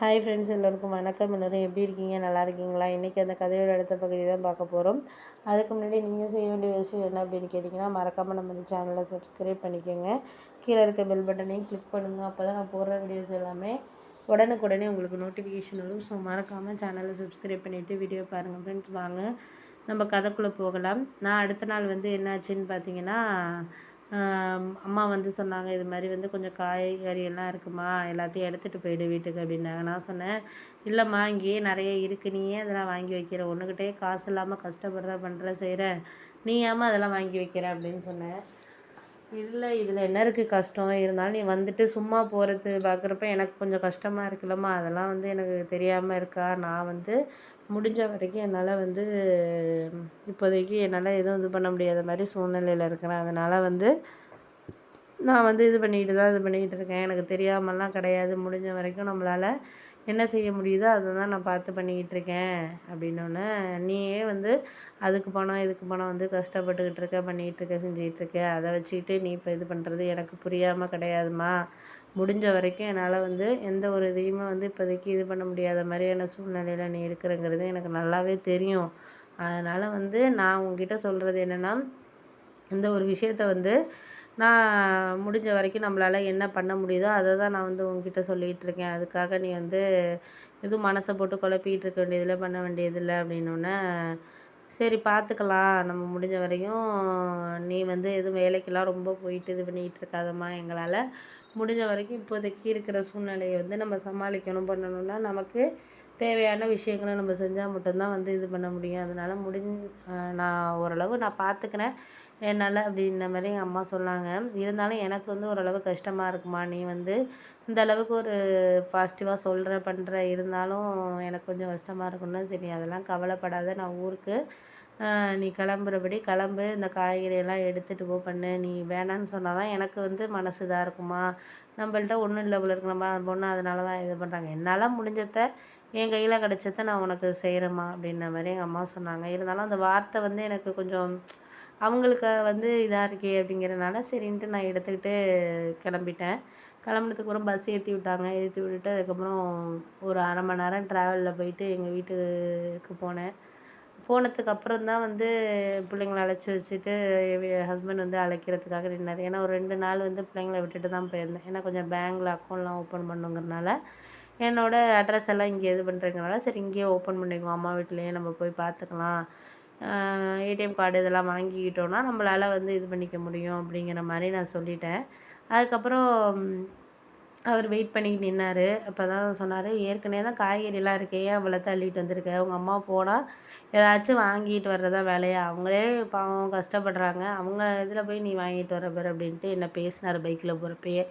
Hi friends, எல்லோருக்கும் வணக்கம். எல்லோரும் எப்படி இருக்கீங்க? நல்லா இருக்கீங்களா? இன்றைக்கி அந்த கதையோட அடுத்த பகுதி தான் பார்க்க போகிறோம். அதுக்கு முன்னாடி நீங்கள் செய்ய வேண்டிய விஷயம் என்ன அப்படின்னு கேட்டிங்கன்னா, மறக்காமல் நம்ம இந்த சேனலை சப்ஸ்கிரைப் பண்ணிக்கோங்க. கீழே இருக்க பெல் பட்டனையும் கிளிக் பண்ணுங்கள். அப்போ தான் நான் போடுற வீடியோஸ் எல்லாமே உடனுக்குடனே உங்களுக்கு நோட்டிஃபிகேஷன் வரும். ஸோ மறக்காமல் சேனலை சப்ஸ்கிரைப் பண்ணிவிட்டு வீடியோ பாருங்கள் ஃப்ரெண்ட்ஸ். வாங்க நம்ம கதைக்குள்ளே போகலாம். நான் அடுத்த நாள் என்னாச்சுன்னு பார்த்தீங்கன்னா, அம்மா சொன்னாங்க, இது மாதிரி கொஞ்சம் காய்கறி எல்லாம் இருக்குமா, எல்லாத்தையும் எடுத்துகிட்டு போயிடு வீட்டுக்கு அப்படின்னாங்க. நான் சொன்னேன், இல்லைம்மா இங்கேயே நிறைய இருக்குது, நீ ஏன் அதெல்லாம் வாங்கி வைக்கிற, ஒன்றுக்கிட்டே காசு இல்லாமல் கஷ்டப்படுற பண்ணுற செய்கிற, நீ ஏம்மா அதெல்லாம் வாங்கி வைக்கிற அப்படின்னு சொன்னேன். இல்லை, இதில் என்ன இருக்குது கஷ்டம், இருந்தாலும் நீ வந்துட்டு சும்மா போகிறது பார்க்குறப்ப எனக்கு கொஞ்சம் கஷ்டமாக இருக்குல்லம்மா, அதெல்லாம் எனக்கு தெரியாமல் இருக்கா, நான் முடிஞ்ச வரைக்கும் என்னால் இப்போதைக்கு என்னால் எதுவும் இது பண்ண முடியாத மாதிரி சூழ்நிலையில் இருக்கிறேன். அதனால் நான் இது பண்ணிக்கிட்டு இருக்கேன். எனக்கு தெரியாமலாம் கிடையாது. முடிஞ்ச வரைக்கும் நம்மளால் என்ன செய்ய முடியுதோ அதை தான் நான் பார்த்து பண்ணிக்கிட்டு இருக்கேன் அப்படின்னோடனே, நீயே அதுக்கு பணம் இதுக்கு பணம் கஷ்டப்பட்டுக்கிட்டு இருக்க, பண்ணிக்கிட்டு இருக்க, செஞ்சுக்கிட்டு இருக்க, அதை வச்சுக்கிட்டு நீ இப்போ இது பண்ணுறது எனக்கு புரியாமல் கிடையாதும்மா. முடிஞ்ச வரைக்கும் என்னால் எந்த ஒரு இதையுமே இப்போதைக்கு இது பண்ண முடியாத மாதிரியான சூழ்நிலையில் நீ இருக்கிறங்கிறது எனக்கு நல்லாவே தெரியும். அதனால் நான் உங்ககிட்ட சொல்கிறது என்னென்னா, இந்த ஒரு விஷயத்த நான் முடிஞ்ச வரைக்கும் நம்மளால் என்ன பண்ண முடியுதோ அதை தான் நான் உங்ககிட்ட சொல்லிகிட்டு இருக்கேன். அதுக்காக நீ எதுவும் மனசை போட்டு குழப்பிக்கிட்டு இருக்க வேண்டியதில்லை, பண்ண வேண்டியதில்லை அப்படின்னோடனே, சரி பார்த்துக்கலாம், நம்ம முடிஞ்ச வரைக்கும் நீ எதுவும் வேலைக்கெல்லாம் ரொம்ப போயிட்டு இது பண்ணிக்கிட்டு இருக்காதம்மா, எங்களால் முடிஞ்ச வரைக்கும் இப்போதைக்கு இருக்கிற சூழ்நிலையை நம்ம சமாளிக்கணும் பண்ணணும்னா நமக்கு தேவையான விஷயங்களை நம்ம செஞ்சால் மட்டும்தான் இது பண்ண முடியும். அதனால் நான் ஓரளவு நான் பார்த்துக்கிறேன் என்னால் அப்படின்ன மாதிரி எங்கள் அம்மா சொன்னாங்க. இருந்தாலும் எனக்கு ஓரளவு கஷ்டமாக இருக்குமா, நீ இந்த அளவுக்கு ஒரு பாசிட்டிவாக சொல்கிற பண்ணுற, இருந்தாலும் எனக்கு கொஞ்சம் கஷ்டமாக இருக்குன்னா, சரி அதெல்லாம் கவலைப்படாத, நான் ஊருக்கு நீ கிளம்புறபடி கிளம்பு, இந்த காய்கறியெல்லாம் எடுத்துகிட்டு போ பண்ணு, நீ வேணான்னு சொன்னால் தான் எனக்கு மனசு இதாக இருக்குமா, நம்மள்ட்ட ஒன்றும் இல்லை போல இருக்கு, நம்ம அந்த பொண்ணு அதனால தான் இது பண்ணுறாங்க, என்னால் முடிஞ்சதை என் கையில் கிடச்சத நான் உனக்கு செய்கிறேம்மா அப்படின்ன மாதிரி எங்கள் அம்மா சொன்னாங்க. இருந்தாலும் அந்த வார்த்தை எனக்கு கொஞ்சம் அவங்களுக்கு இதாக இருக்கே அப்படிங்கிறனால சரின்ட்டு நான் எடுத்துக்கிட்டு கிளம்பிட்டேன். கிளம்புனதுக்கப்புறம் பஸ் ஏற்றி விட்டாங்க. ஏற்றி விட்டுட்டு அதுக்கப்புறம் ஒரு அரை மணி நேரம் ட்ராவலில் போயிட்டு எங்கள் வீட்டுக்கு போனேன். போனதுக்கப்புறம் தான் பிள்ளைங்கள அழைச்சி வச்சுட்டு என் ஹஸ்பண்ட் அழைக்கிறதுக்காக நின்னார். ஏன்னா ஒரு 2 நாள் பிள்ளைங்கள விட்டுட்டு தான் போயிருந்தேன். ஏன்னா கொஞ்சம் பேங்க்கில் அக்கௌண்ட்லாம் ஓப்பன் பண்ணுங்கிறனால, என்னோடய அட்ரஸ் எல்லாம் இங்கே இது பண்ணுறதுனால, சரி இங்கேயே ஓப்பன் பண்ணிக்குவோம், அம்மா வீட்லேயே நம்ம போய் பார்த்துக்கலாம், ஏடிஎம் கார்டு இதெல்லாம் வாங்கிக்கிட்டோன்னா நம்மளால் இது பண்ணிக்க முடியும் அப்படிங்கிற மாதிரி நான் சொல்லிட்டேன். அதுக்கப்புறம் அவர் வெயிட் பண்ணிக்கிட்டு நின்னார். அப்போ தான் சொன்னார், ஏற்கனவே தான் காய்கறிலாம் இருக்கே, ஏன் அவ்வளோ தள்ளிட்டு வந்திருக்க, உங்கள் அம்மா போனால் ஏதாச்சும் வாங்கிட்டு வர்றதா வேலையா, அவங்களே பாவம் கஷ்டப்படுறாங்க, அவங்க இதில் போய் நீ வாங்கிட்டு வர பாரு அப்படின்ட்டு என்ன பேசினார் பைக்கில் போகிறப்பயே.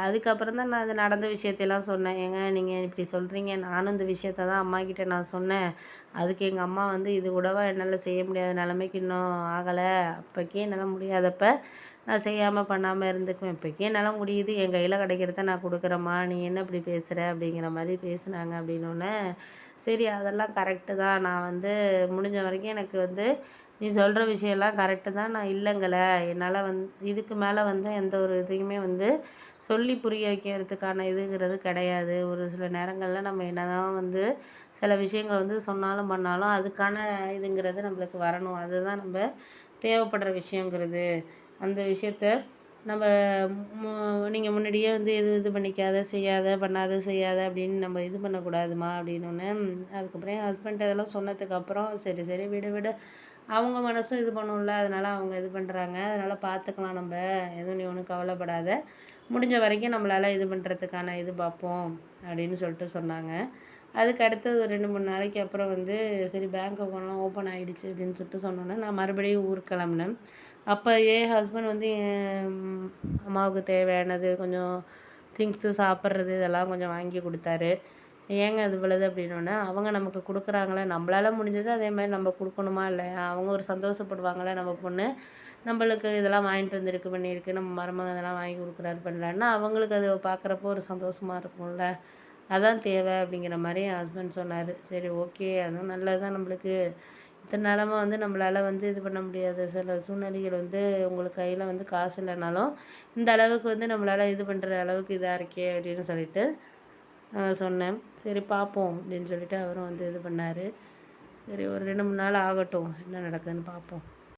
அதுக்கப்புறம் தான் நான் இது நடந்த விஷயத்தையெல்லாம் சொன்னேன். ஏங்க நீங்கள் இப்படி சொல்கிறீங்க, நானும் இந்த விஷயத்த தான் அம்மாக்கிட்ட நான் சொன்னேன். அதுக்கு எங்கள் அம்மா இது கூடவா என்னால் செய்ய முடியாத நிலைமைக்கு இன்னும் ஆகலை, அப்போக்கே என்னால் முடியாதப்ப நான் செய்யாமல் பண்ணாமல் இருந்துக்குவேன், இப்போக்கே என்னால் முடியுது, என் கையில் கிடைக்கிறத நான் கொடுக்குறேம்மா, நீ என்ன இப்படி பேசுகிற அப்படிங்கிற மாதிரி பேசுனாங்க. அப்படின்னோடனே, சரி அதெல்லாம் கரெக்டு தான், நான் முடிஞ்ச வரைக்கும் எனக்கு நீ சொல்கிற விஷயம்லாம் கரெக்டு தான், நான் இல்லைங்கலை, என்னால் இதுக்கு மேலே எந்த ஒரு இதையுமே சொல்லி புரிய வைக்கிறதுக்கான இதுங்கிறது கிடையாது. ஒரு சில நேரங்களில் நம்ம என்ன தான் சில விஷயங்கள் சொன்னாலும் பண்ணாலும் அதுக்கான இதுங்கிறது நம்மளுக்கு வரணும், அதுதான் நம்ம தேவைப்படுற விஷயங்கிறது. அந்த விஷயத்த நம்ம நீங்கள் முன்னாடியே இது பண்ணிக்காத, செய்யாத, பண்ணாத, செய்யாத அப்படின்னு நம்ம இது பண்ணக்கூடாதுமா அப்படின்னோடனே, அதுக்கப்புறம் என் ஹஸ்பண்ட் இதெல்லாம் சொன்னதுக்கப்புறம் சரி சரி விடு விடு, அவங்க மனசும் இது பண்ணும்ல, அதனால் அவங்க இது பண்ணுறாங்க, அதனால் பார்த்துக்கலாம், நம்ம எதுவும் நீ ஒன்றும் கவலைப்படாத, முடிஞ்ச வரைக்கும் நம்மளால் இது பண்ணுறதுக்கான இது பார்ப்போம் அப்படின்னு சொல்லிட்டு சொன்னாங்க. அதுக்கு அடுத்தது ஒரு 2, 3 நாளைக்கு அப்புறம் சரி பேங்க் அக்கௌண்ட்லாம் ஓப்பன் ஆகிடுச்சு அப்படின்னு சொல்லிட்டு சொன்னோன்னே, நான் மறுபடியும் ஊருக்கு கிளம்புனேன். அப்போ என் ஹஸ்பண்ட் என் அம்மாவுக்கு தேவையானது கொஞ்சம் திங்ஸு, சாப்பிட்றது இதெல்லாம் கொஞ்சம் வாங்கி கொடுத்தாரு. ஏங்க அது இவ்வளவு அப்படின்னோடனே, அவங்க நமக்கு கொடுக்குறாங்களே, நம்மளால முடிஞ்சது அதே மாதிரி நம்ம கொடுக்கணுமா இல்லையா, அவங்க ஒரு சந்தோஷப்படுவாங்கள்ல, நம்ம பொண்ணு நம்மளுக்கு இதெல்லாம் வாங்கிட்டு வந்திருக்கு, பண்ணியிருக்கு, நம்ம மருமகன் இதெல்லாம் வாங்கி கொடுக்குறாரு பண்ணலான்னா அவங்களுக்கு அது பார்க்குறப்போ ஒரு சந்தோஷமாக இருக்கும்ல, அதான் தேவை அப்படிங்கிற மாதிரி என் ஹஸ்பண்ட் சொன்னார். சரி ஓகே, அதுவும் நல்லது தான், நம்மளுக்கு இத்தனை நாளமாக நம்மளால் இது பண்ண முடியாத சில சூழ்நிலைகள் உங்களுக்கு கையில் காசு இல்லைனாலும் இந்த அளவுக்கு நம்மளால் இது பண்ணுற அளவுக்கு இதாக இருக்கே அப்படின்னு சொல்லிட்டு சொன்னேன். சரி பார்ப்போம் அப்படின்னு சொல்லிட்டு அவரும் வந்து இது பண்ணார். சரி ஒரு 2, 3 நாள் ஆகட்டும் என்ன நடக்குதுன்னு பார்ப்போம்.